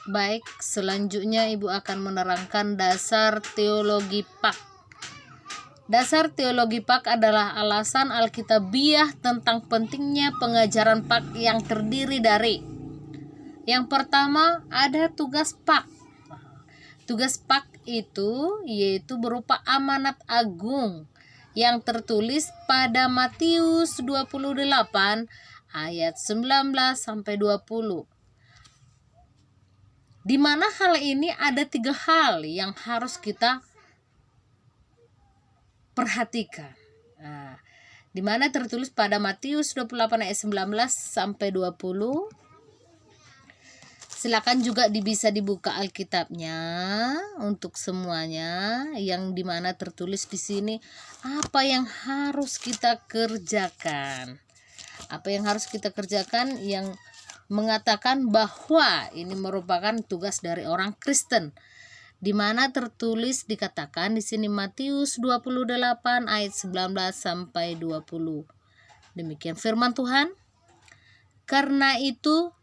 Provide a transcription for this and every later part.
Baik, selanjutnya Ibu akan menerangkan dasar teologi PAK. Dasar teologi PAK adalah alasan Alkitabiah tentang pentingnya pengajaran PAK yang terdiri dari: yang pertama, ada tugas PAK. Tugas PAK itu yaitu berupa amanat agung yang tertulis pada Matius 28 ayat 19 sampai 20. Di mana hal ini ada 3 hal yang harus kita perhatikan. Nah, di mana tertulis pada Matius 28 ayat 19 sampai 20. Silakan juga bisa dibuka Alkitabnya untuk semuanya, yang di mana tertulis di sini apa yang harus kita kerjakan. Apa yang harus kita kerjakan yang mengatakan bahwa ini merupakan tugas dari orang Kristen, di mana tertulis dikatakan di sini Matius 28 ayat 19 sampai 20. Demikian firman Tuhan. Karena itu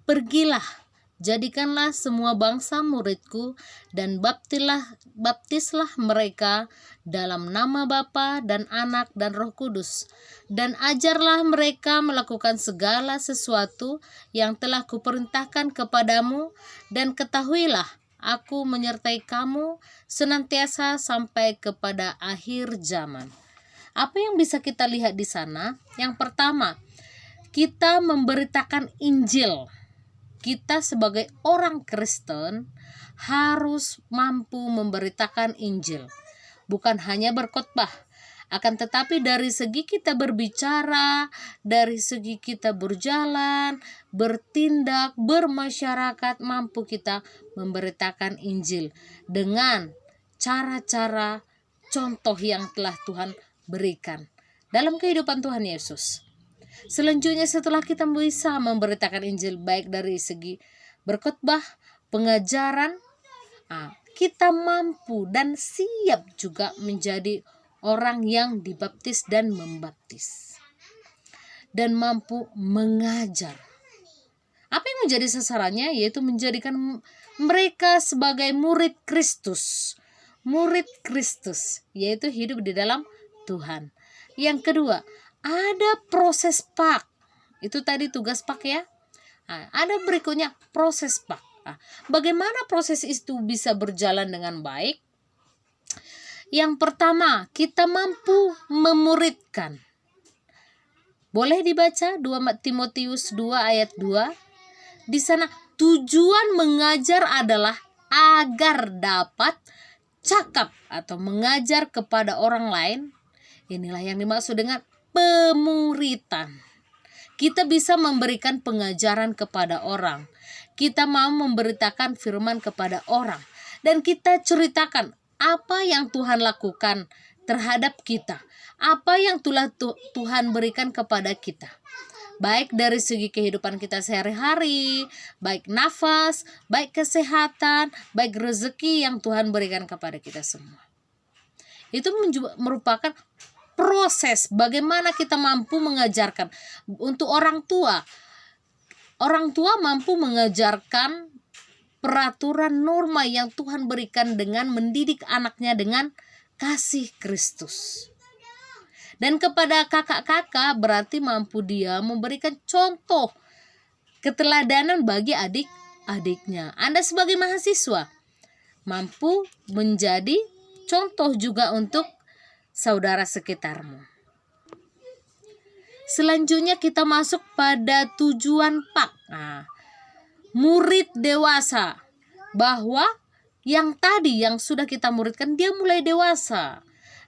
pergilah, jadikanlah semua bangsa muridku dan baptislah mereka dalam nama Bapa dan Anak dan Roh Kudus, dan ajarlah mereka melakukan segala sesuatu yang telah kuperintahkan kepadamu, dan ketahuilah aku menyertai kamu senantiasa sampai kepada akhir zaman. Apa yang bisa kita lihat di sana? Yang pertama, kita memberitakan Injil. Kita sebagai orang Kristen harus mampu memberitakan Injil, bukan hanya berkhotbah, akan tetapi dari segi kita berbicara, dari segi kita berjalan, bertindak, bermasyarakat, mampu kita memberitakan Injil dengan cara-cara contoh yang telah Tuhan berikan dalam kehidupan Tuhan Yesus. Selanjutnya, setelah kita bisa memberitakan Injil baik dari segi berkhotbah, pengajaran, kita mampu dan siap juga menjadi orang yang dibaptis dan membaptis, dan mampu mengajar. Apa yang menjadi sasarannya? Yaitu menjadikan mereka sebagai murid Kristus. Murid Kristus, yaitu hidup di dalam Tuhan. Yang kedua, ada proses PAK. Itu tadi tugas PAK ya. Ada berikutnya proses PAK. Bagaimana proses itu bisa berjalan dengan baik? Yang pertama, kita mampu memuridkan. Boleh dibaca 2 Timotius 2 ayat 2. Di sana tujuan mengajar adalah agar dapat cakap atau mengajar kepada orang lain. Inilah yang dimaksud dengan pemuritan. Kita bisa memberikan pengajaran kepada orang. Kita mau memberitakan firman kepada orang. Dan kita ceritakan apa yang Tuhan lakukan terhadap kita. Apa yang telah Tuhan berikan kepada kita. Baik dari segi kehidupan kita sehari-hari, baik nafas, baik kesehatan, baik rezeki yang Tuhan berikan kepada kita semua. Itu merupakan proses bagaimana kita mampu mengajarkan. Untuk orang tua mampu mengajarkan peraturan norma yang Tuhan berikan dengan mendidik anaknya dengan kasih Kristus. Dan kepada kakak-kakak berarti mampu dia memberikan contoh keteladanan bagi adik-adiknya. Anda sebagai mahasiswa mampu menjadi contoh juga untuk saudara sekitarmu. Selanjutnya kita masuk pada tujuan PAK. Murid dewasa. Bahwa yang tadi yang sudah kita muridkan dia mulai dewasa.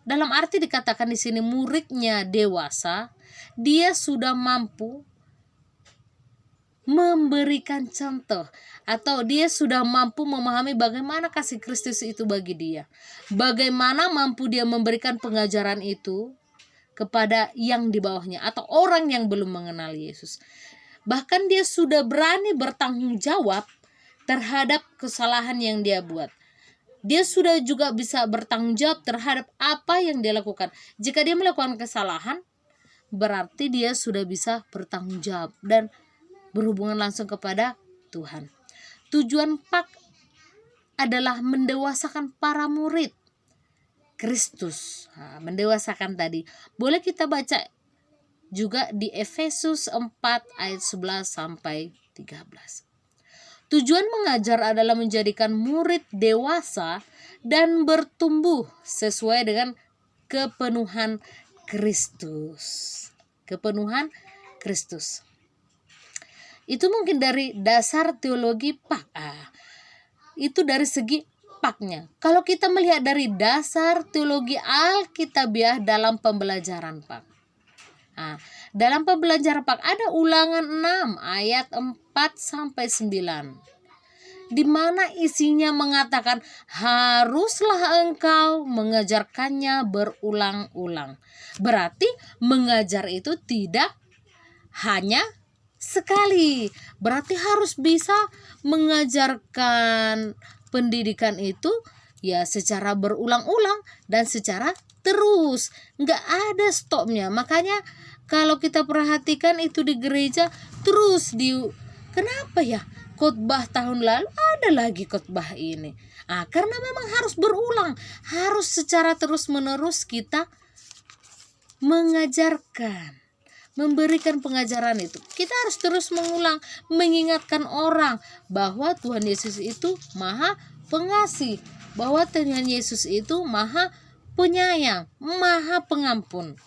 Dalam arti dikatakan di sini muridnya dewasa, dia sudah mampu memberikan contoh, atau dia sudah mampu memahami bagaimana kasih Kristus itu bagi dia. Bagaimana mampu dia memberikan pengajaran itu kepada yang di bawahnya atau orang yang belum mengenal Yesus. Bahkan dia sudah berani bertanggung jawab terhadap kesalahan yang dia buat. Dia sudah juga bisa bertanggung jawab terhadap apa yang dia lakukan. Jika dia melakukan kesalahan, berarti dia sudah bisa bertanggung jawab dan berhubungan langsung kepada Tuhan. Tujuan PAK adalah mendewasakan para murid Kristus. Mendewasakan tadi. Boleh kita baca juga di Efesus 4 ayat 11 sampai 13. Tujuan mengajar adalah menjadikan murid dewasa dan bertumbuh sesuai dengan kepenuhan Kristus. Kepenuhan Kristus. Itu mungkin dari dasar teologi PAK. Itu dari segi PAK-nya. Kalau kita melihat dari dasar teologi Alkitabiah dalam pembelajaran PAK. Dalam pembelajaran PAK ada Ulangan 6 ayat 4 sampai 9. Di mana isinya mengatakan haruslah engkau mengajarkannya berulang-ulang. Berarti mengajar itu tidak hanya sekali. Berarti harus bisa mengajarkan pendidikan itu ya secara berulang-ulang dan secara terus. Nggak ada stopnya. Makanya kalau kita perhatikan itu di gereja terus kenapa ya? Khotbah tahun lalu ada lagi khotbah ini. Karena memang harus berulang. Harus secara terus-menerus kita mengajarkan. Memberikan pengajaran itu. Kita harus terus mengulang, mengingatkan orang bahwa Tuhan Yesus itu Maha Pengasih, bahwa Tuhan Yesus itu Maha Penyayang, Maha Pengampun.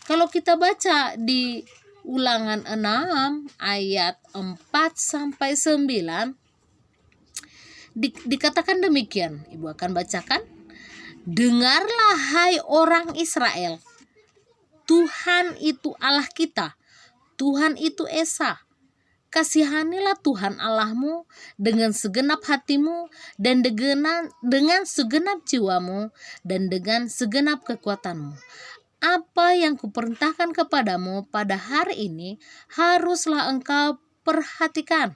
Kalau kita baca di Ulangan 6 ayat 4 sampai 9 dikatakan demikian. Ibu akan bacakan. Dengarlah hai orang Israel, Tuhan itu Allah kita, Tuhan itu Esa. Kasihanilah Tuhan Allahmu dengan segenap hatimu dan dengan segenap jiwamu dan dengan segenap kekuatanmu. Apa yang kuperintahkan kepadamu pada hari ini haruslah engkau perhatikan.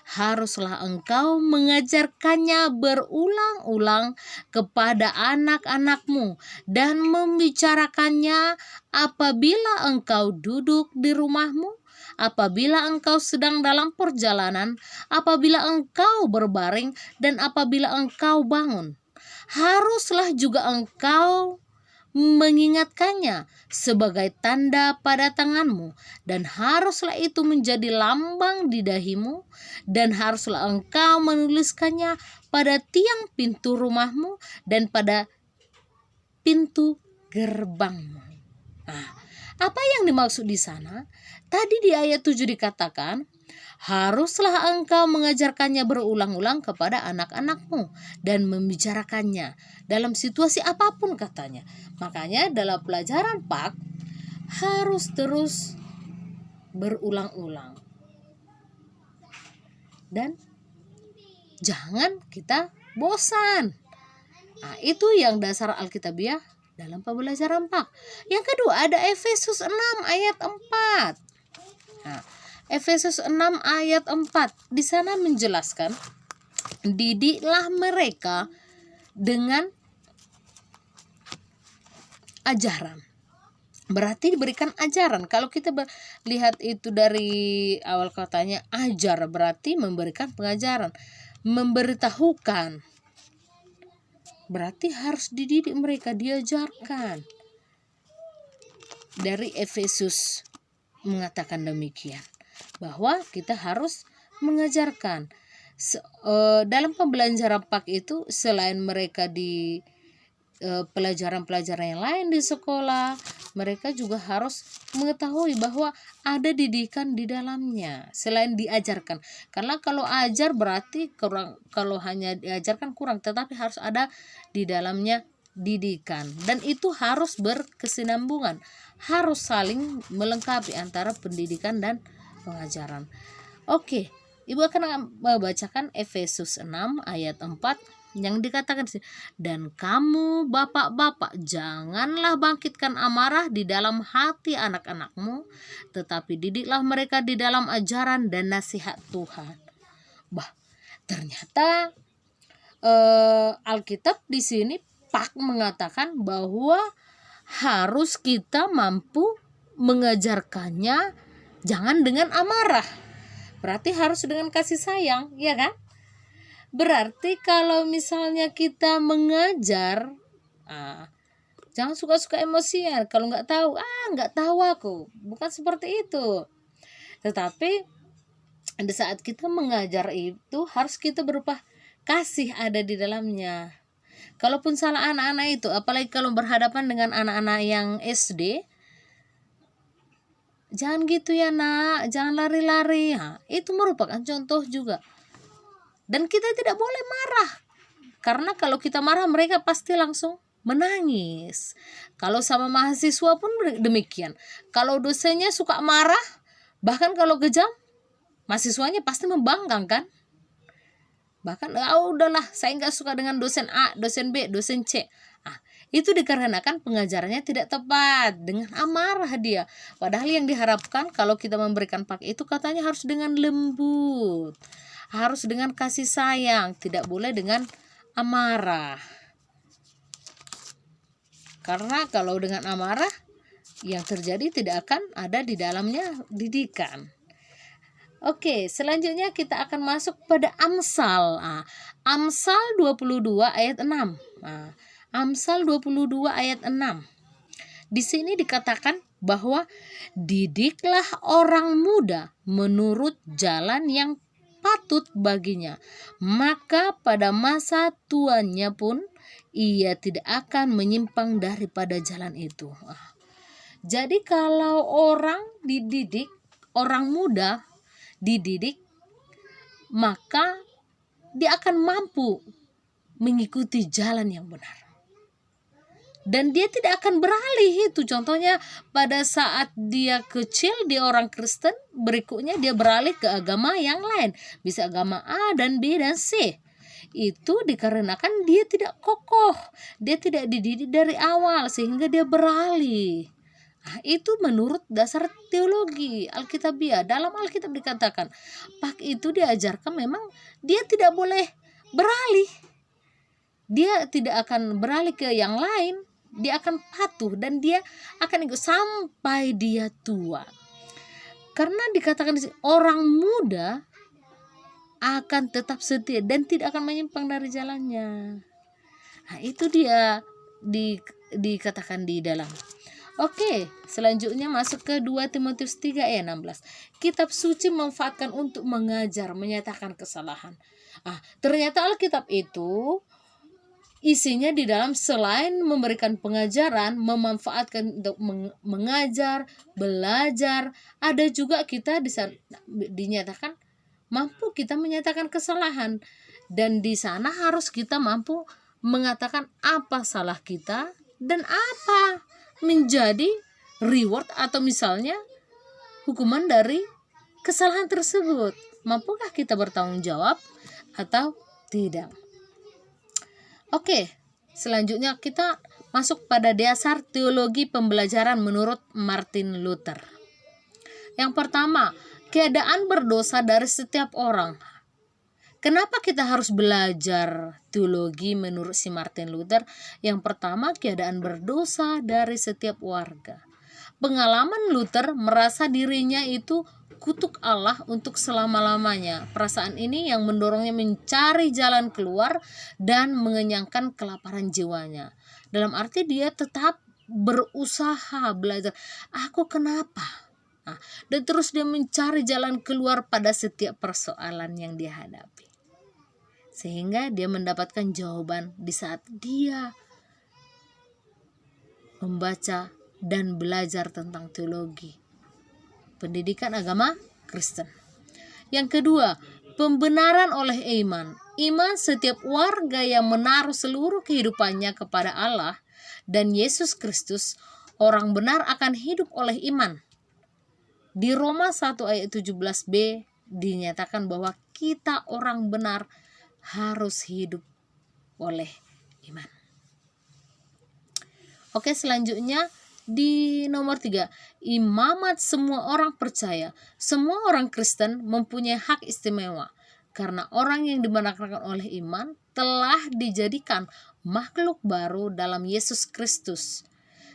Haruslah engkau mengajarkannya berulang-ulang kepada anak-anakmu dan membicarakannya apabila engkau duduk di rumahmu, apabila engkau sedang dalam perjalanan, apabila engkau berbaring, dan apabila engkau bangun. Haruslah juga engkau mengingatkannya sebagai tanda pada tanganmu, dan haruslah itu menjadi lambang di dahimu, dan haruslah engkau menuliskannya pada tiang pintu rumahmu dan pada pintu gerbangmu. Apa yang dimaksud di sana? Tadi di ayat 7 dikatakan, haruslah engkau mengajarkannya berulang-ulang kepada anak-anakmu dan membicarakannya dalam situasi apapun katanya. Makanya dalam pelajaran PAK harus terus berulang-ulang. Dan jangan kita bosan. Itu yang dasar Alkitabiah dalam pembelajaran PAK. Yang kedua ada Efesus 6 ayat 4. Efesus 6 ayat 4 di sana menjelaskan, didiklah mereka dengan ajaran. Berarti diberikan ajaran. Kalau kita lihat itu dari awal katanya ajar, berarti memberikan pengajaran, memberitahukan. Berarti harus dididik mereka, diajarkan. Dari Efesus mengatakan demikian, bahwa kita harus mengajarkan. Dalam pembelajaran PAK itu selain mereka di pelajaran-pelajaran yang lain di sekolah, mereka juga harus mengetahui bahwa ada didikan di dalamnya selain diajarkan. Karena kalau ajar berarti kurang, kalau hanya diajarkan kurang, tetapi harus ada di dalamnya didikan, dan itu harus berkesinambungan, harus saling melengkapi antara pendidikan dan pengajaran. Oke, Ibu akan membacakan Efesus 6 ayat 4 yang dikatakan di sini, dan kamu bapak-bapak janganlah bangkitkan amarah di dalam hati anak-anakmu, tetapi didiklah mereka di dalam ajaran dan nasihat Tuhan. Ternyata Alkitab di sini PAK mengatakan bahwa harus kita mampu mengajarkannya jangan dengan amarah. berarti harus dengan kasih sayang, ya kan? Berarti kalau misalnya kita mengajar, jangan suka-suka emosian. Kalau nggak tahu, nggak tahu aku. Bukan seperti itu. Tetapi di saat kita mengajar itu harus kita berupa kasih ada di dalamnya. Kalaupun salah anak-anak itu, apalagi kalau berhadapan dengan anak-anak yang SD, jangan gitu ya nak, jangan lari-lari. Itu merupakan contoh juga. Dan kita tidak boleh marah, karena kalau kita marah mereka pasti langsung menangis. Kalau sama mahasiswa pun demikian. Kalau dosennya suka marah, bahkan kalau kejam, mahasiswanya pasti membangkang kan. Bahkan udahlah saya nggak suka dengan dosen A, dosen B, dosen C. Itu dikarenakan pengajarannya tidak tepat, dengan amarah dia. Padahal yang diharapkan kalau kita memberikan pakai itu katanya harus dengan lembut, harus dengan kasih sayang, tidak boleh dengan amarah. Karena kalau dengan amarah yang terjadi tidak akan ada di dalamnya didikan. Oke, selanjutnya kita akan masuk pada Amsal. Amsal 22 ayat 6. Amsal 22 ayat 6. Di sini dikatakan bahwa didiklah orang muda menurut jalan yang patut baginya, maka pada masa tuanya pun ia tidak akan menyimpang daripada jalan itu. Jadi kalau orang dididik, orang muda dididik, maka dia akan mampu mengikuti jalan yang benar. Dan dia tidak akan beralih itu. Contohnya pada saat dia kecil, dia orang Kristen, berikutnya dia beralih ke agama yang lain. Bisa agama A dan B dan C. Itu dikarenakan dia tidak kokoh. Dia tidak dididik dari awal sehingga dia beralih. Itu menurut dasar teologi Alkitabiah. Dalam Alkitab dikatakan, pak itu diajarkan memang dia tidak boleh beralih. Dia tidak akan beralih ke yang lain. Dia akan patuh dan dia akan ikut sampai dia tua. Karena dikatakan orang muda akan tetap setia dan tidak akan menyimpang dari jalannya. Itu dia dikatakan di dalam. Oke, selanjutnya masuk ke 2 Timotius 3 ayat 16. Kitab suci memanfaatkan untuk mengajar, menyatakan kesalahan. Ternyata Alkitab itu isinya di dalam selain memberikan pengajaran, memanfaatkan untuk mengajar, belajar, ada juga kita dinyatakan mampu kita menyatakan kesalahan. Dan di sana harus kita mampu mengatakan apa salah kita dan apa menjadi reward atau misalnya hukuman dari kesalahan tersebut. Mampukah kita bertanggung jawab atau tidak? Oke, selanjutnya kita masuk pada dasar teologi pembelajaran menurut Martin Luther. Yang pertama, keadaan berdosa dari setiap orang. Kenapa kita harus belajar teologi menurut si Martin Luther? Yang pertama, keadaan berdosa dari setiap warga. Pengalaman Luther merasa dirinya itu kutuk Allah untuk selama-lamanya. Perasaan ini yang mendorongnya mencari jalan keluar dan mengenyangkan kelaparan jiwanya. Dalam arti dia tetap berusaha belajar. Aku kenapa? Dan terus dia mencari jalan keluar pada setiap persoalan yang dia hadapi. Sehingga dia mendapatkan jawaban di saat dia membaca dan belajar tentang teologi pendidikan agama Kristen. Yang kedua, pembenaran oleh iman. Iman setiap warga yang menaruh seluruh kehidupannya kepada Allah dan Yesus Kristus, orang benar akan hidup oleh iman. Di Roma 1 ayat 17b dinyatakan bahwa kita orang benar harus hidup oleh iman. Oke, selanjutnya di nomor 3, imamat semua orang percaya. Semua orang Kristen mempunyai hak istimewa karena orang yang dibenarkan oleh iman telah dijadikan makhluk baru dalam Yesus Kristus.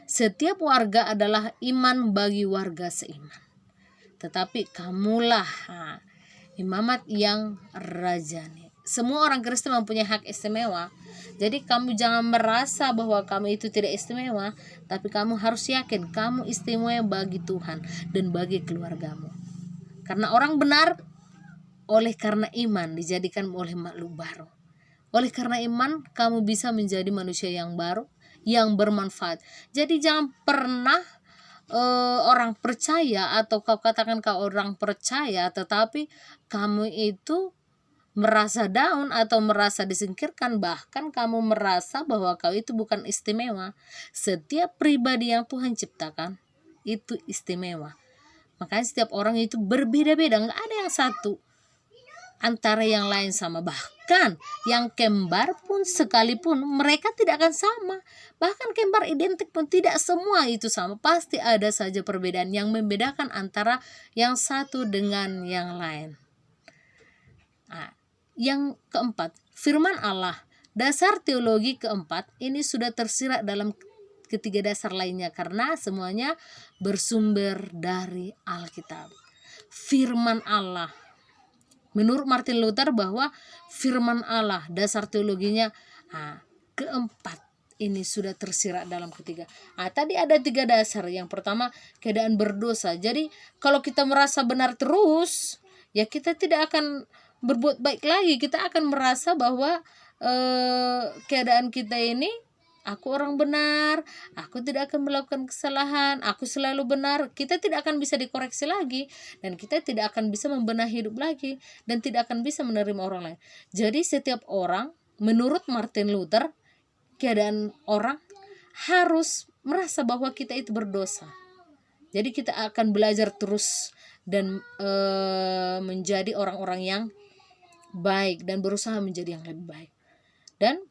Setiap warga adalah iman bagi warga seiman. Tetapi kamulah imamat yang rajani. Semua orang Kristen mempunyai hak istimewa. Jadi kamu jangan merasa bahwa kamu itu tidak istimewa, tapi kamu harus yakin kamu istimewa bagi Tuhan dan bagi keluargamu. Karena orang benar oleh karena iman dijadikan oleh makhluk baru. Oleh karena iman kamu bisa menjadi manusia yang baru, yang bermanfaat. Jadi jangan pernah orang percaya atau kau katakan kau orang percaya tetapi kamu itu merasa down atau merasa disingkirkan, bahkan kamu merasa bahwa kau itu bukan istimewa. Setiap pribadi yang Tuhan ciptakan itu istimewa. Makanya setiap orang itu berbeda-beda, nggak ada yang satu antara yang lain sama. Bahkan yang kembar pun sekalipun mereka tidak akan sama. Bahkan kembar identik pun tidak semua itu sama. Pasti ada saja perbedaan yang membedakan antara yang satu dengan yang lain. Nah, yang keempat, firman Allah. Dasar teologi keempat ini sudah tersirat dalam ketiga dasar lainnya karena semuanya bersumber dari Alkitab. Firman Allah. Menurut Martin Luther bahwa firman Allah dasar teologinya keempat ini sudah tersirat dalam ketiga. Tadi ada 3 dasar. Yang pertama keadaan berdosa. Jadi kalau kita merasa benar terus, ya kita tidak akan berbuat baik lagi. Kita akan merasa bahwa keadaan kita ini, aku orang benar, aku tidak akan melakukan kesalahan, aku selalu benar. Kita tidak akan bisa dikoreksi lagi, dan kita tidak akan bisa membenahi hidup lagi, dan tidak akan bisa menerima orang lain. Jadi setiap orang, menurut Martin Luther, keadaan orang harus merasa bahwa kita itu berdosa. Jadi kita akan belajar terus dan menjadi orang-orang yang baik dan berusaha menjadi yang lebih baik. Dan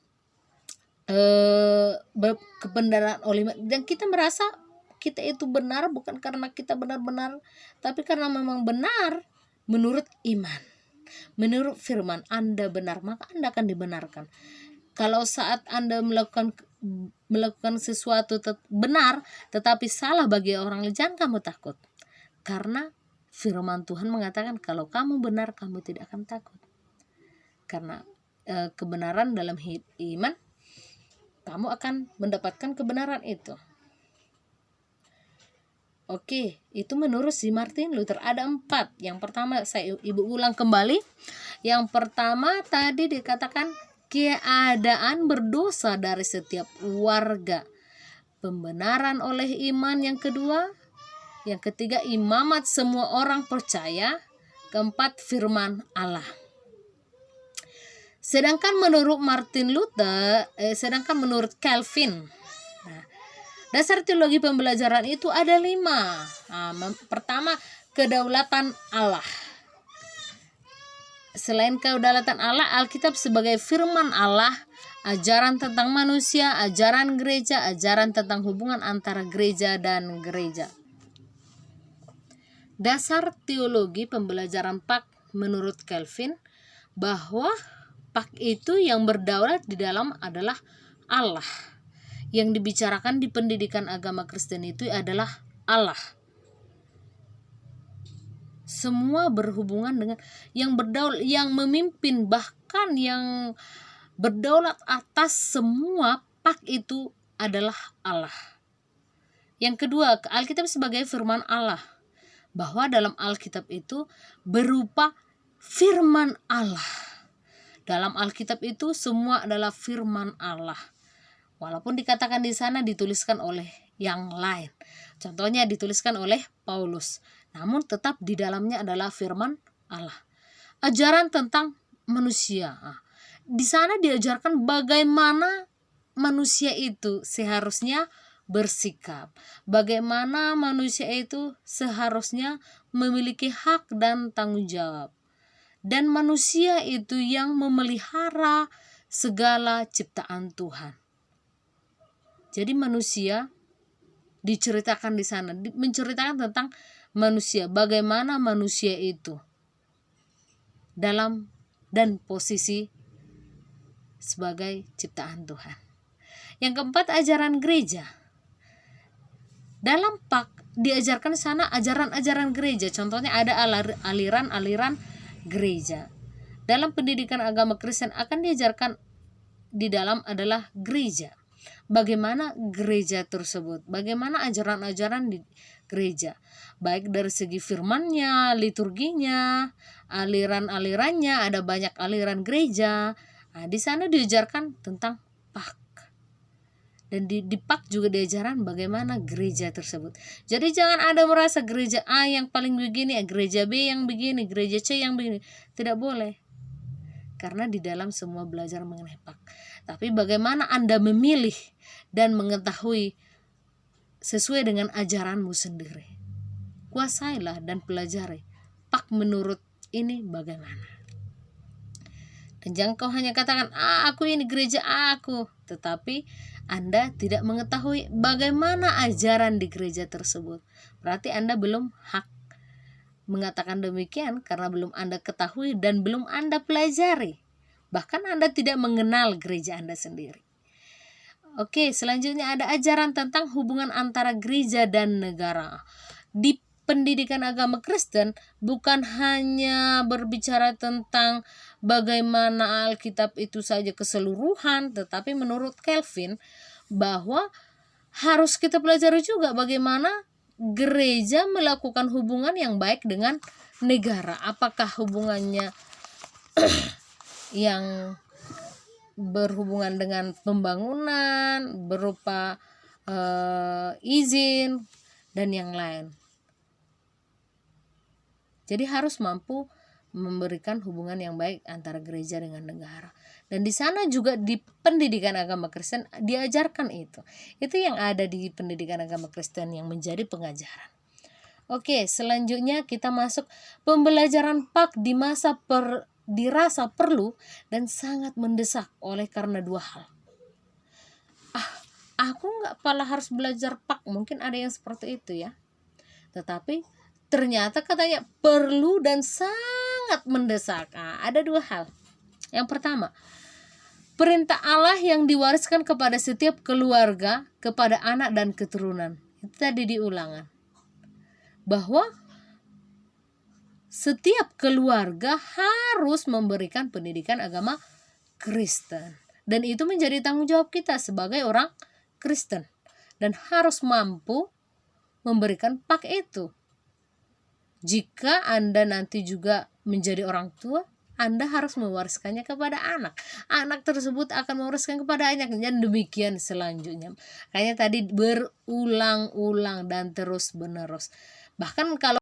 kebenaran oleh, dan kita merasa kita itu benar bukan karena kita benar-benar, tapi karena memang benar menurut iman, menurut firman. Anda benar, maka Anda akan dibenarkan. Kalau saat Anda melakukan sesuatu benar tetapi salah bagi orang lain, jangan kamu takut, karena firman Tuhan mengatakan kalau kamu benar kamu tidak akan takut. Karena kebenaran dalam iman, kamu akan mendapatkan kebenaran itu. Oke, itu menurut si Martin Luther. Ada 4. Yang pertama, ibu ulang kembali. Yang pertama tadi dikatakan keadaan berdosa dari setiap warga. Pembenaran oleh iman yang kedua. Yang ketiga, imamat semua orang percaya. Keempat, firman Allah. Sedangkan menurut Martin Luther, sedangkan menurut Calvin, dasar teologi pembelajaran itu ada 5. Pertama, kedaulatan Allah. Selain kedaulatan Allah, Alkitab sebagai firman Allah, ajaran tentang manusia, ajaran gereja, ajaran tentang hubungan antara gereja dan gereja. Dasar teologi pembelajaran PAK menurut Calvin bahwa PAK itu yang berdaulat di dalam adalah Allah. Yang dibicarakan di pendidikan agama Kristen itu adalah Allah. Semua berhubungan dengan yang berdaulat, yang memimpin, bahkan yang berdaulat atas semua PAK itu adalah Allah. Yang kedua, Alkitab sebagai firman Allah. Bahwa dalam Alkitab itu berupa firman Allah. Dalam Alkitab itu semua adalah firman Allah. Walaupun dikatakan di sana dituliskan oleh yang lain. Contohnya dituliskan oleh Paulus. Namun tetap di dalamnya adalah firman Allah. Ajaran tentang manusia. Di sana diajarkan bagaimana manusia itu seharusnya bersikap. Bagaimana manusia itu seharusnya memiliki hak dan tanggung jawab. Dan manusia itu yang memelihara segala ciptaan Tuhan. Jadi manusia diceritakan di sana, menceritakan tentang manusia, bagaimana manusia itu dalam dan posisi sebagai ciptaan Tuhan. Yang keempat, ajaran gereja. Dalam PAK diajarkan di sana ajaran-ajaran gereja. Contohnya ada aliran-aliran gereja. Dalam pendidikan agama Kristen akan diajarkan di dalam adalah gereja. Bagaimana gereja tersebut, bagaimana ajaran-ajaran di gereja, baik dari segi firmannya, liturginya, aliran-alirannya, ada banyak aliran gereja. Nah, di sana diajarkan tentang pak. Dan di pak juga diajaran bagaimana gereja tersebut. Jadi jangan ada merasa gereja A yang paling begini, gereja B yang begini, gereja C yang begini. Tidak boleh. Karena di dalam semua belajar mengenai pak. Tapi bagaimana Anda memilih dan mengetahui sesuai dengan ajaranmu sendiri. Kuasailah dan pelajari pak menurut ini bagaimana. Dan jangan kau hanya katakan, aku ini gereja aku, tetapi Anda tidak mengetahui bagaimana ajaran di gereja tersebut. Berarti Anda belum hak mengatakan demikian karena belum Anda ketahui dan belum Anda pelajari. Bahkan Anda tidak mengenal gereja Anda sendiri. Oke, selanjutnya ada ajaran tentang hubungan antara gereja dan negara. Di pendidikan agama Kristen bukan hanya berbicara tentang bagaimana Alkitab itu saja keseluruhan, tetapi menurut Calvin bahwa harus kita pelajari juga bagaimana gereja melakukan hubungan yang baik dengan negara. Apakah hubungannya yang berhubungan dengan pembangunan berupa izin dan yang lain. Jadi harus mampu memberikan hubungan yang baik antara gereja dengan negara. Dan di sana juga di pendidikan agama Kristen diajarkan itu. Itu yang ada di pendidikan agama Kristen yang menjadi pengajaran. Oke, selanjutnya kita masuk pembelajaran pak di masa dirasa perlu dan sangat mendesak oleh karena dua hal. Aku nggak pala harus belajar pak, mungkin ada yang seperti itu ya. Tetapi ternyata katanya perlu dan sangat mendesak. Ada dua hal. Yang pertama, perintah Allah yang diwariskan kepada setiap keluarga, kepada anak dan keturunan. Itu tadi di Ulangan. Bahwa setiap keluarga harus memberikan pendidikan agama Kristen. Dan itu menjadi tanggung jawab kita sebagai orang Kristen. Dan harus mampu memberikan pak itu. Jika Anda nanti juga menjadi orang tua, Anda harus mewariskannya kepada anak. Anak tersebut akan mewariskan kepada anaknya, dan demikian selanjutnya. Kayaknya tadi berulang-ulang dan terus menerus. Bahkan kalau